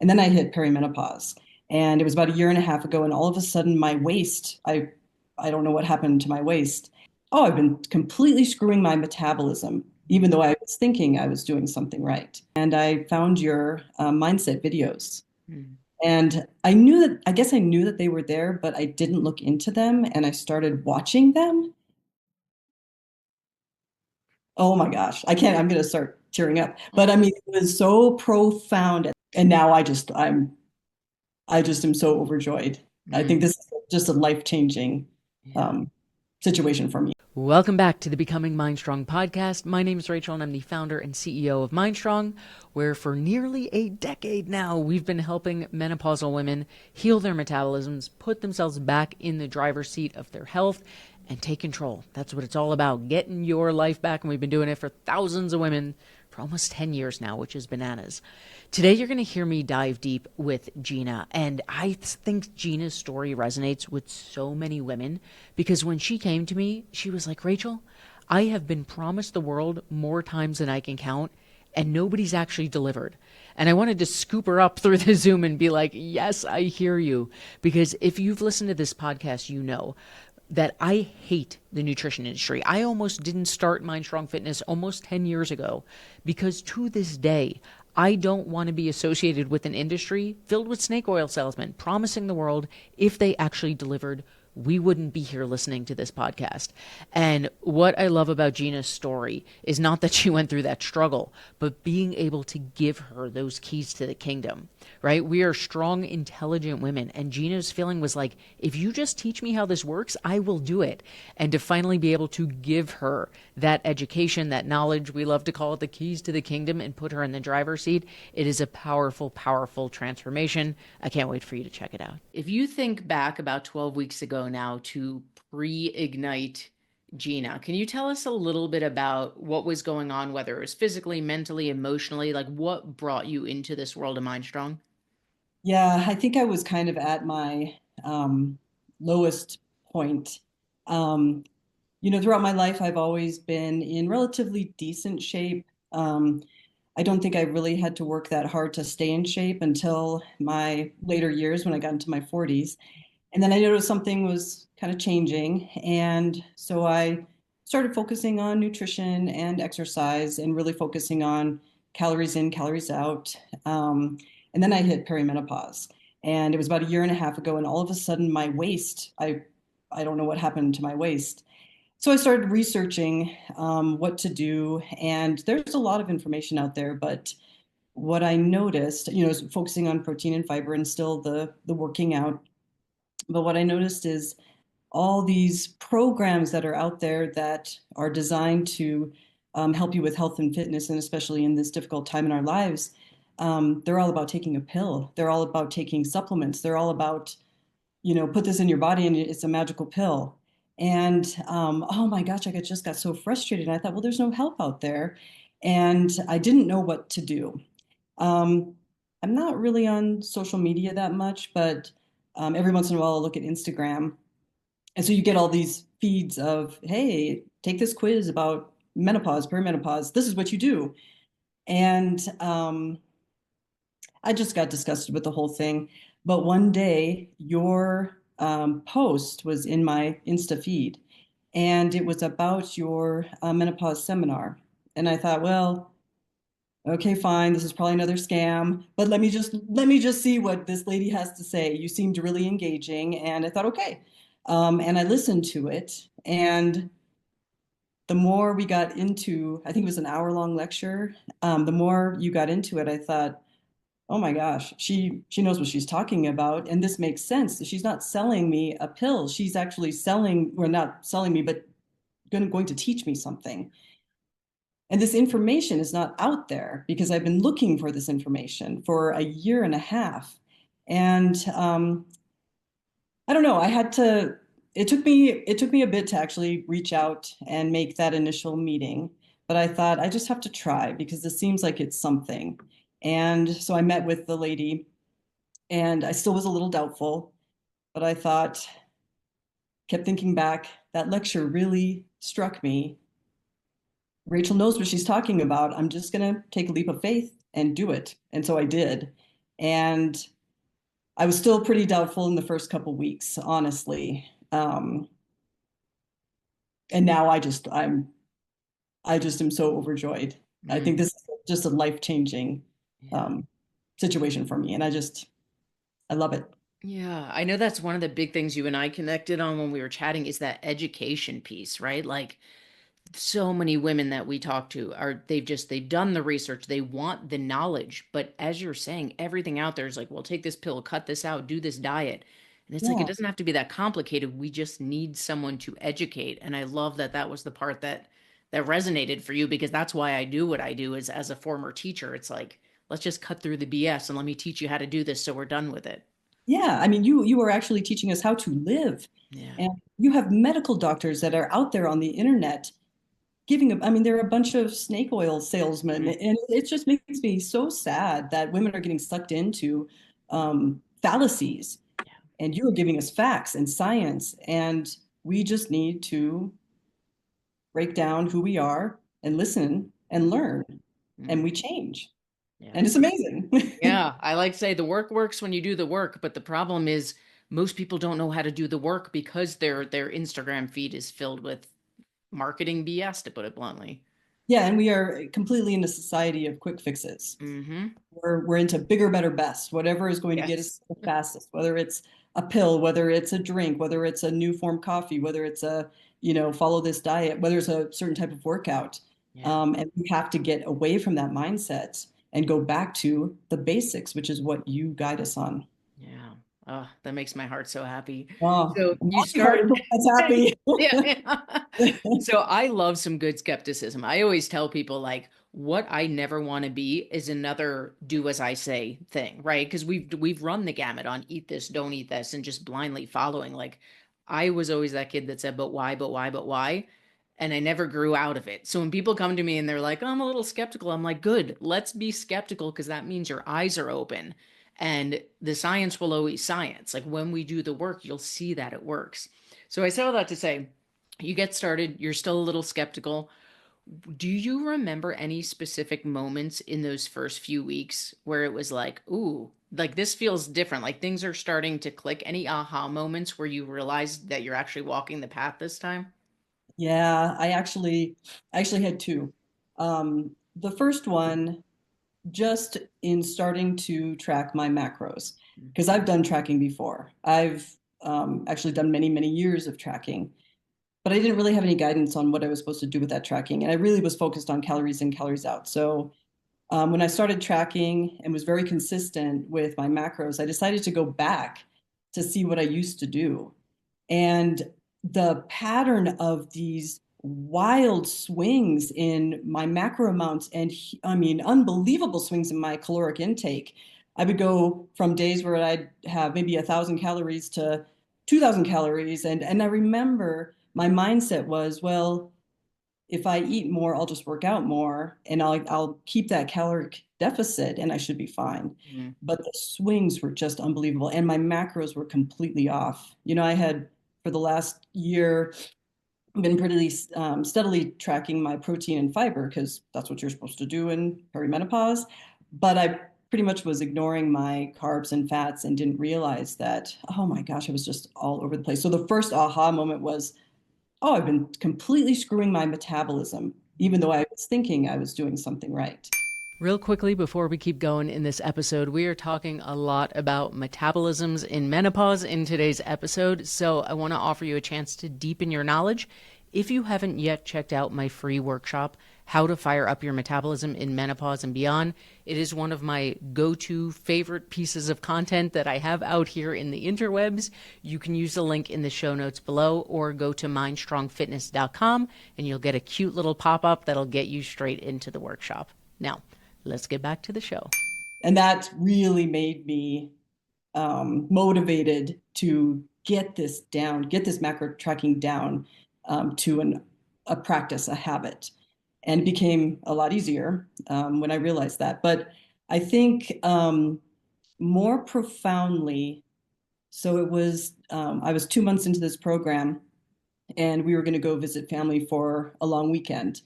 And then I hit perimenopause. And it was about a year and a half ago. And all of a sudden, my waist, I don't know what happened to my waist. Oh, I've been completely screwing my metabolism, even though I was thinking I was doing something right. And I found your mindset videos. Mm. And I guess I knew that they were there, but I didn't look into them. And I started watching them. Oh my gosh, I'm going to start tearing up. But I Oh, mean, it was so profound. And now I just am so overjoyed. I think mm. this is just a life-changing Yeah. um, situation for me. Welcome back to the Becoming Mindstrong podcast. My name is Rachel, and I'm the founder and CEO of Mindstrong, where for nearly a decade now, we've been helping menopausal women heal their metabolisms, put themselves back in the driver's seat of their health, and take control. That's what it's all about, getting your life back. And we've been doing it for thousands of women for almost 10 years now, which is bananas. Today, you're going to hear me dive deep with Gina. And I think Gina's story resonates with so many women because when she came to me, she was like, Rachel, I have been promised the world more times than I can count, and nobody's actually delivered. And I wanted to scoop her up through the Zoom and be like, yes, I hear you. Because if you've listened to this podcast, you know that I hate the nutrition industry. I almost didn't start Mind Strong Fitness almost 10 years ago because to this day, I don't want to be associated with an industry filled with snake oil salesmen promising the world if they actually delivered, we wouldn't be here listening to this podcast. And what I love about Gina's story is not that she went through that struggle, but being able to give her those keys to the kingdom, right? We are strong, intelligent women. And Gina's feeling was like, if you just teach me how this works, I will do it. And to finally be able to give her that education, that knowledge, we love to call it the keys to the kingdom, and put her in the driver's seat, it is a powerful, powerful transformation. I can't wait for you to check it out. If you think back about 12 weeks ago now to pre-ignite Gina, can you tell us a little bit about what was going on, whether it was physically, mentally, emotionally, like what brought you into this world of Mind Strong? Yeah, I think I was kind of at my lowest point. Um, Throughout my life, I've always been in relatively decent shape. I don't think I really had to work that hard to stay in shape until my later years when I got into my 40s. And then I noticed something was kind of changing. And so I started focusing on nutrition and exercise and really focusing on calories in, calories out. Um, and then I hit perimenopause. And it was about a year and a half ago. And all of a sudden, my waist, I don't know what happened to my waist. So I started researching what to do. And there's a lot of information out there. But what I noticed, is focusing on protein and fiber and still the working out. But what I noticed is all these programs that are out there that are designed to help you with health and fitness, and especially in this difficult time in our lives, they're all about taking a pill. They're all about taking supplements. They're all about, put this in your body and it's a magical pill. And oh my gosh, just got so frustrated. I thought, well, there's no help out there. And I didn't know what to do. Um, I'm not really on social media that much, but every once in a while I'll look at Instagram. And so you get all these feeds of, hey, take this quiz about menopause, perimenopause. This is what you do. And I just got disgusted with the whole thing. But one day, your post was in my Insta feed, and it was about your menopause seminar. And I thought, well, okay, fine, this is probably another scam, but let me just see what this lady has to say. You seemed really engaging, and I thought, okay. And I listened to it, and the more we got into, I think it was an hour-long lecture, the more you got into it, I thought, oh my gosh, she knows what she's talking about, and this makes sense. She's not selling me a pill. She's actually selling, or not selling me, but going to teach me something. And this information is not out there because I've been looking for this information for a year and a half. And I don't know, it took me a bit to actually reach out and make that initial meeting. But I thought I just have to try because this seems like it's something. And so I met with the lady and I still was a little doubtful, but I thought, kept thinking back, that lecture really struck me. Rachel knows what she's talking about. I'm just going to take a leap of faith and do it. And so I did. And I was still pretty doubtful in the first couple weeks, honestly. And now I just am so overjoyed. I think Mm, this is just a life-changing yeah. um, situation for me, and I love it. Yeah, I know that's one of the big things you and I connected on when we were chatting is that education piece, right? Like so many women that we talk to are they've done the research, they want the knowledge, but as you're saying, everything out there is like, well, take this pill, cut this out, do this diet. And it's like it Yeah, doesn't have to be that complicated. We just need someone to educate. And I love that that was the part that resonated for you because that's why I do what I do is as a former teacher. It's like, let's just cut through the BS and let me teach you how to do this so we're done with it. yeah. I mean, you are actually teaching us how to live, Yeah. and you have medical doctors that are out there on the internet I mean, there are a bunch of snake oil salesmen, Mhm. and it just makes me so sad that women are getting sucked into fallacies. And you are giving us facts and science, and we just need to break down who we are and listen and learn, and Mhm. we change. Yeah. And it's amazing. Yeah, I like to say the work works when you do the work, but the problem is most people don't know how to do the work because their Instagram feed is filled with marketing BS, to put it bluntly. Yeah, and we are completely in a society of quick fixes. Mm-hmm. We're into bigger, better, best, whatever is going to get Yes. us the fastest, whether it's a pill, whether it's a drink, whether it's a new form coffee, whether it's follow this diet, whether it's a certain type of workout. Yeah. And we have to get away from that mindset and go back to the basics, which is what you guide us on. Yeah. Oh, that makes my heart so happy. Oh, So you my heart start, is always happy. yeah, yeah. So I love some good skepticism. I always tell people like what I never want to be is another do as I say thing, right? Because we've run the gamut on eat this, don't eat this, and just blindly following. Like I was always that kid that said, but why, but why, but why? And I never grew out of it. So when people come to me and they're like, oh, I'm a little skeptical, I'm like, good, let's be skeptical because that means your eyes are open and the science will always science. Like when we do the work, you'll see that it works. So I say all that to say, you get started, you're still a little skeptical. Do you remember any specific moments in those first few weeks where it was like, ooh, like this feels different, like things are starting to click? Any aha moments where you realized that you're actually walking the path this time? Yeah, I actually had two. The first one, just in starting to track my macros, because I've done tracking before. I've actually done many, many years of tracking, but I didn't really have any guidance on what I was supposed to do with that tracking. And I really was focused on calories in, calories out. So when I started tracking and was very consistent with my macros, I decided to go back to see what I used to do. And the pattern of these wild swings in my macro amounts and I mean, unbelievable swings in my caloric intake. I would go from days where I'd have maybe 1,000 calories to 2,000 calories. And I remember my mindset was, well, if I eat more, I'll just work out more and I'll keep that caloric deficit and I should be fine. Mhm. But the swings were just unbelievable and my macros were completely off. I had for the last year been pretty steadily tracking my protein and fiber because that's what you're supposed to do in perimenopause. But I pretty much was ignoring my carbs and fats and didn't realize that, oh my gosh, I was just all over the place. So the first aha moment was, oh, I've been completely screwing my metabolism, even though I was thinking I was doing something right. Real quickly, before we keep going in this episode, we are talking a lot about metabolisms in menopause in today's episode. So I want to offer you a chance to deepen your knowledge. If you haven't yet checked out my free workshop, How to Fire Up Your Metabolism in Menopause and Beyond, it is one of my go to favorite pieces of content that I have out here in the interwebs. You can use the link in the show notes below or go to mindstrongfitness.com and you'll get a cute little pop up that'll get you straight into the workshop. Now, let's get back to the show. And that really made me motivated to get this down, get this macro tracking down to a practice, a habit. And it became a lot easier when I realized that. But I think more profoundly, so I was 2 months into this program and we were going to go visit family for a long weekend.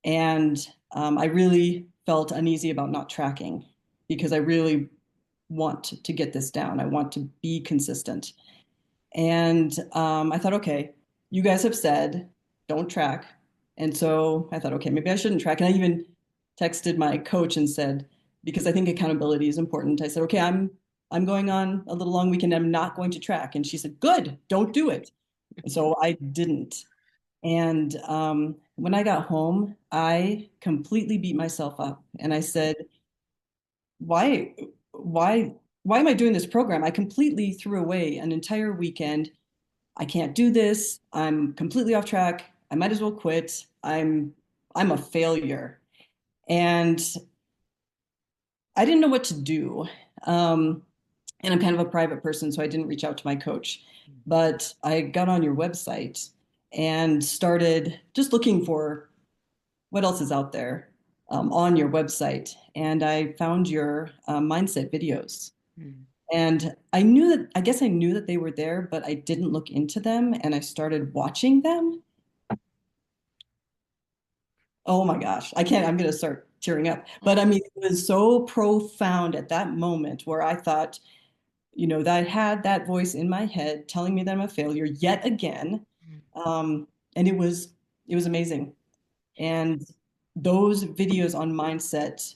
And I really felt uneasy about not tracking because I really want to get this down. I want to be consistent. And I thought, okay, you guys have said don't track. And so I thought, okay, maybe I shouldn't track. And I even texted my coach and said, because I think accountability is important, I said, okay, I'm going on a little long weekend. I'm not going to track. And she said, good, don't do it. And so I didn't. And when I got home, I completely beat myself up. And I said, why, why, why am I doing this program? I completely threw away an entire weekend. I can't do this. I'm completely off track. I might as well quit. I'm a failure. And I didn't know what to do. Um, and I'm kind of a private person, so I didn't reach out to my coach. But I got on your website and started just looking for what else is out there on your website. And I found your mindset videos. Mm. And I knew that, I guess I knew that they were there, but I didn't look into them. And I started watching them. Oh my gosh, I can't, I'm going to start tearing up. But I mean, it was so profound at that moment where I thought, that I had that voice in my head telling me that I'm a failure yet again. And it was amazing. And those videos on mindset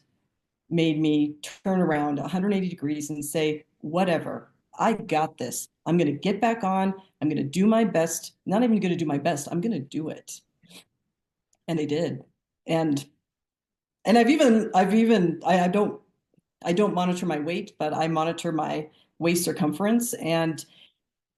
made me turn around 180 degrees and say, whatever, I got this. I'm going to get back on. I'm going to do my best. Not even going to do my best. I'm going to do it. And they did. And I don't monitor my weight, but I monitor my waist circumference. And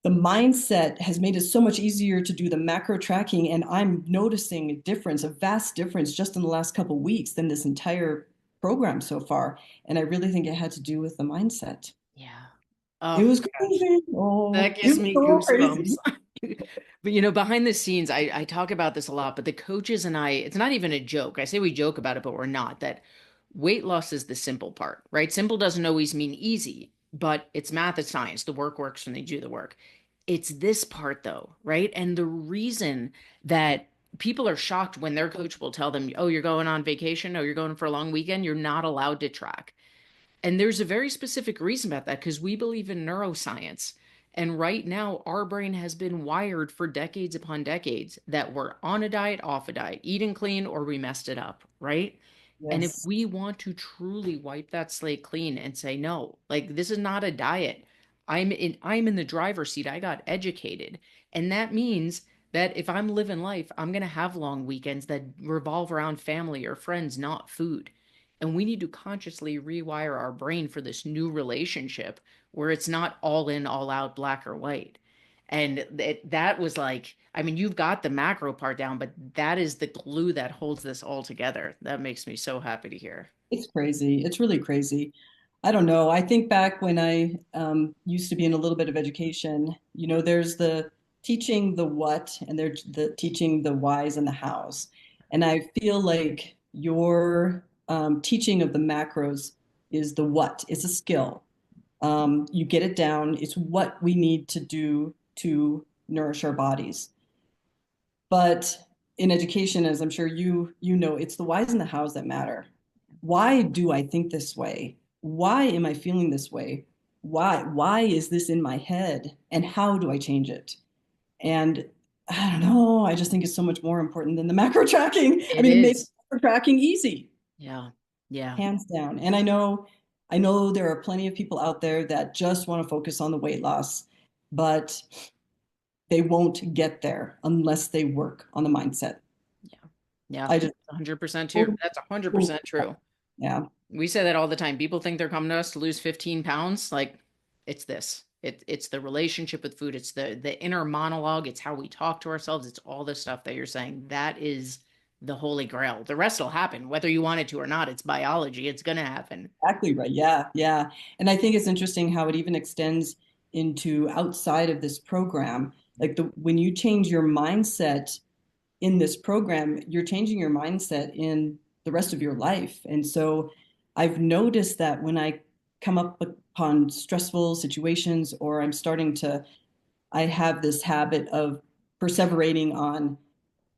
the mindset has made it so much easier to do the macro tracking. And I'm noticing a difference, a vast difference just in the last couple of weeks than this entire program so far. And I really think it had to do with the mindset. Yeah. It Oh was my gosh. crazy. Oh, That it gives was me so goosebumps. crazy. But behind the scenes, I talk about this a lot, but the coaches and I, it's not even a joke. I say we joke about it, but we're not. That weight loss is the simple part, right? Simple doesn't always mean easy, but it's math, it's science. The work works when they do the work. It's this part though, right? And the reason that people are shocked when their coach will tell them, oh, you're going on vacation, oh, you're going for a long weekend, you're not allowed to track. And there's a very specific reason about that because we believe in neuroscience. And right now, our brain has been wired for decades upon decades that we're on a diet, off a diet, eating clean, or we messed it up, right? And if Yes, we want to truly wipe that slate clean and say, no, like this is not a diet. I'm in the driver's seat. I got educated. And that means that if I'm living life, I'm gonna have long weekends that revolve around family or friends, not food. And we need to consciously rewire our brain for this new relationship where it's not all in, all out, black or white. And that was like, I mean, you've got the macro part down, but that is the glue that holds this all together. That makes me so happy to hear. it's crazy. It's really crazy. I don't know. I think back when I used to be in a little bit of education, there's the teaching the what and there's the teaching the whys and the hows. And I feel like your teaching of the macros is the what. It's a skill. You get it down. It's what we need to do to nourish our bodies. But in education, as I'm sure you know, it's the whys and the hows that matter. Why do I think this way? Why am I feeling this way? Why is this in my head? And how do I change it? And I don't know. I just think it's so much more important than the macro tracking. I It mean, it made is. macro tracking easy, Yeah. Yeah. hands down. And I know there are plenty of people out there that just want to focus on the weight loss, but they won't get there unless they work on the mindset. Yeah. Yeah. I just, 100% true. That's 100% true. yeah, We say that all the time. People think they're coming to us to lose 15 pounds. Like it's this. It's the relationship with food. It's the inner monologue. It's how we talk to ourselves. It's all the stuff that you're saying. That is the holy grail. The rest will happen, whether you want it to or not. It's biology. It's gonna happen. exactly right. Yeah, yeah. And I think it's interesting how it even extends into outside of this program. Like when you change your mindset in this program, you're changing your mindset in the rest of your life. And so I've noticed that when I come up upon stressful situations or I have this habit of perseverating on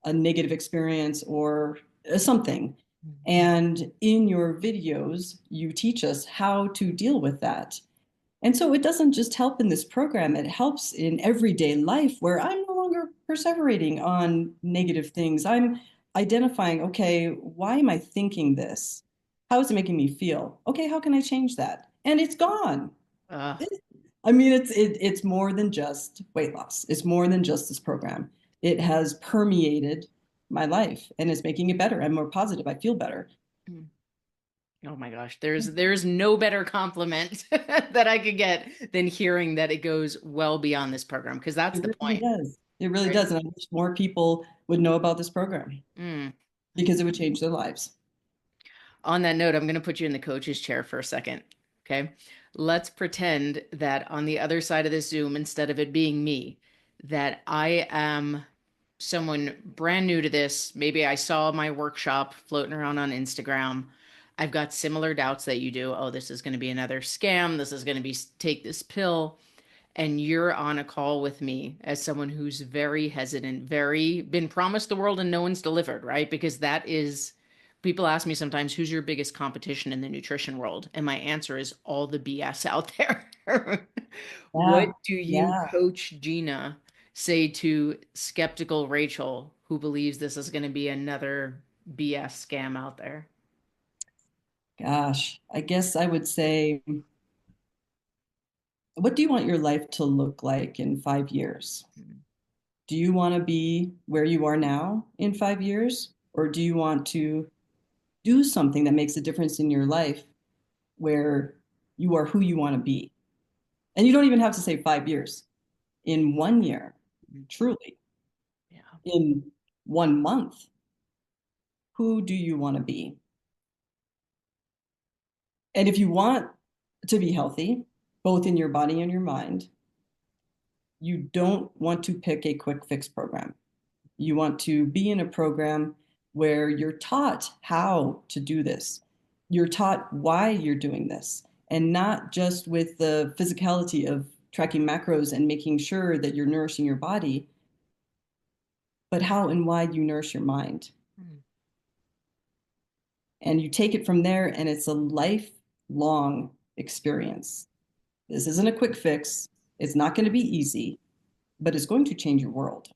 a negative experience or something. And in your videos, you teach us how to deal with that. And so it doesn't just help in this program, it helps in everyday life where I'm no longer perseverating on negative things. I'm identifying, okay, why am I thinking this? How is it making me feel? Okay, how can I change that? And it's gone. Uh, I mean, it's more than just weight loss. It's more than just this program. It has permeated my life and it's making it better. I'm more positive. I feel better. oh my gosh, there's no better compliment that I could get than hearing that it goes well beyond this program, because that's It the really point, does. It really right? does. And I wish more people would know about this program Mm. because it would change their lives. On that note, I'm going to put you in the coach's chair for a second. Okay. Let's pretend that on the other side of this Zoom, instead of it being me, that I am someone brand new to this. Maybe I saw my workshop floating around on Instagram. I've got similar doubts that you do. Oh, this is going to be another scam. This is going to be take this pill. And you're on a call with me as someone who's very hesitant, very been promised the world and no one's delivered, right? Because that is, people ask me sometimes, who's your biggest competition in the nutrition world? And my answer is all the BS out there. What Yeah. do you, Yeah. Coach Gina, say to skeptical Rachel who believes this is going to be another BS scam out there? Gosh, I guess I would say, what do you want your life to look like in 5 years? Do you want to be where you are now in 5 years? Or do you want to do something that makes a difference in your life where you are who you want to be? And you don't even have to say 5 years. In 1 year, truly, Yeah. in 1 month, who do you want to be? And if you want to be healthy, both in your body and your mind, you don't want to pick a quick fix program. You want to be in a program where you're taught how to do this. You're taught why you're doing this, and not just with the physicality of tracking macros and making sure that you're nourishing your body, but how and why you nourish your mind. Mm. And you take it from there, and it's a lifelong experience. This isn't a quick fix. It's not going to be easy, but it's going to change your world.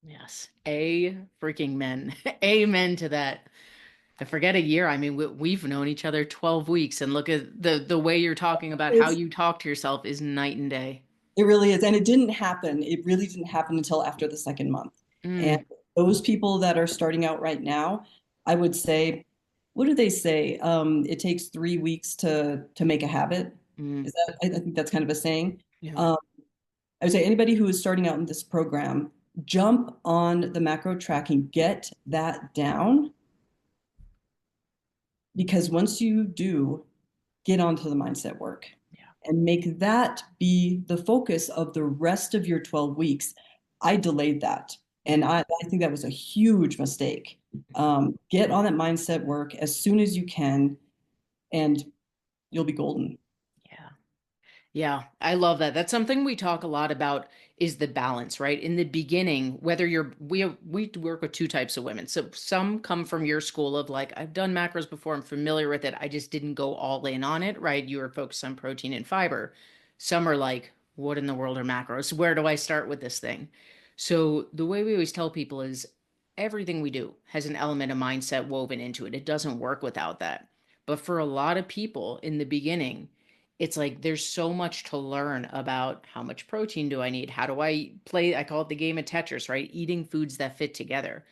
Yes. A freaking men. Amen to that. I forget a year. I mean, we've known each other 12 weeks, and look at the way you're talking about how It's, you talk to yourself is night and day. it really is. And it didn't happen. It really didn't happen until after the second month. And Mm, those people that are starting out right now, I would say, what do they say? It takes 3 weeks to make a habit. mm, Is that, I think that's kind of a saying. yeah. Um, I would say anybody who is starting out in this program, jump on the macro tracking, get that down, because once you do, get onto the mindset work Yeah. and make that be the focus of the rest of your 12 weeks. I delayed that. And Mm, I think that was a huge mistake. Get on that mindset work as soon as you can, and you'll be golden. yeah. Yeah, I love that. That's something we talk a lot about is the balance, right? In the beginning, whether you're we work with two types of women. So some come from your school of like, I've done macros before, I'm familiar with it. I just didn't go all in on it, right? You were focused on protein and fiber. Some are like, what in the world are macros? Where do I start with this thing? So the way we always tell people is everything we do has an element of mindset woven into it. It doesn't work without that. But for a lot of people in the beginning, it's like there's so much to learn about how much protein do I need? How do I play? I call it the game of Tetris, right? Eating foods that fit together.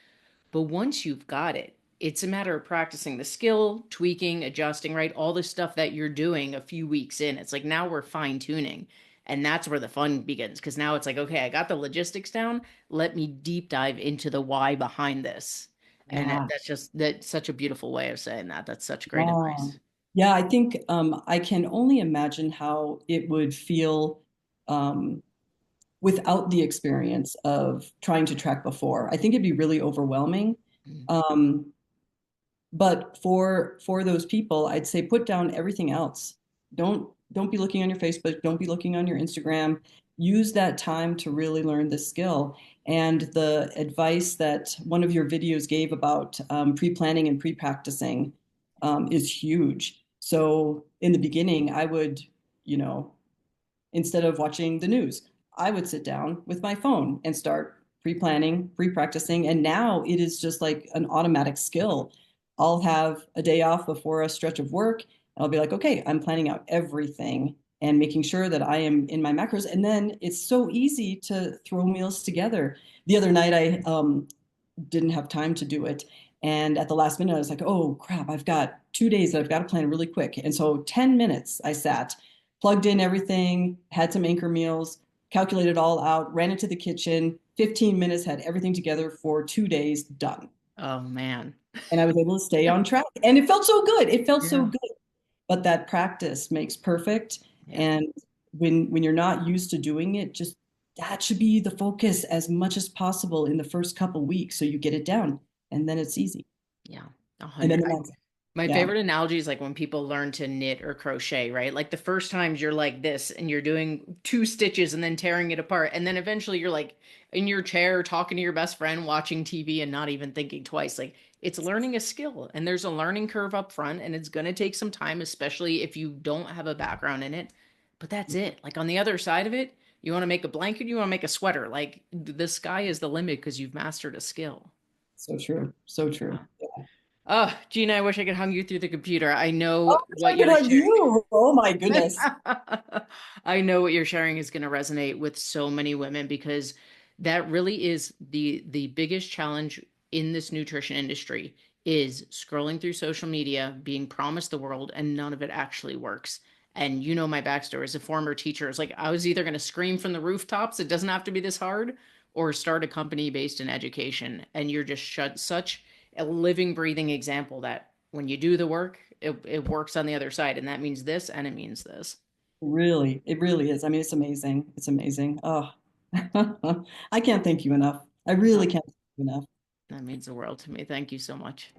But once you've got it, it's a matter of practicing the skill, tweaking, adjusting, right? All the stuff that you're doing a few weeks in. It's like now we're fine tuning. And that's where the fun begins. Because now it's like, okay, I got the logistics down. Let me deep dive into the why behind this. And Yeah. that's such a beautiful way of saying that. That's such great Yeah. advice. Yeah, I think I can only imagine how it would feel um, without the experience of trying to track before. I think it'd be really overwhelming. Mm, Um, but for those people, I'd say put down everything else. Don't be looking on your Facebook, don't be looking on your Instagram. Use that time to really learn the skill. And the advice that one of your videos gave about pre-planning and pre-practicing is huge. So in the beginning, I would, you know, instead of watching the news, I would sit down with my phone and start pre-planning, pre-practicing. And now it is just like an automatic skill. I'll have a day off before a stretch of work. And I'll be like, okay, I'm planning out everything and making sure that I am in my macros. And then it's so easy to throw meals together. The other night, I didn't have time to do it. And at the last minute, I was like, oh crap, I've got 2 days that I've got to plan really quick. And so 10 minutes I sat, plugged in everything, had some anchor meals, calculated all out, ran into the kitchen, 15 minutes, had everything together for 2 days, done. Oh man. And I was able to stay on track. And it felt so good. It felt so Yeah. good. But that practice makes perfect. Yeah. And when you're not used to doing it, just that should be the focus as much as possible in the first couple weeks so you get it down. And then it's easy. Yeah. A And then hundred. the next, My yeah, favorite analogy is like when people learn to knit or crochet, right? Like the first times you're like this and you're doing two stitches and then tearing it apart. And then eventually you're like in your chair talking to your best friend, watching TV and not even thinking twice. Like it's learning a skill and there's a learning curve up front and it's going to take some time, especially if you don't have a background in it. But that's it. Like on the other side of it, you want to make a blanket, you want to make a sweater. Like the sky is the limit because you've mastered a skill. so true. So Yeah. true. Yeah. Oh, Gina, I wish I could hug you through the computer. I Oh, know I wish I what could you're hug sharing. you. Oh my goodness. I know what you're sharing is going to resonate with so many women because that really is the biggest challenge in this nutrition industry is scrolling through social media, being promised the world, and none of it actually works. And you know my backstory as a former teacher. It's like I was either going to scream from the rooftops, it doesn't have to be this hard, or start a company based in education. And you're just such a living, breathing example that when you do the work, it works on the other side. And that means this and it means this. Really, it really is. I mean, it's amazing. It's amazing. Oh, I can't thank you enough. I really Well, can't thank you enough. that means the world to me. Thank you so much.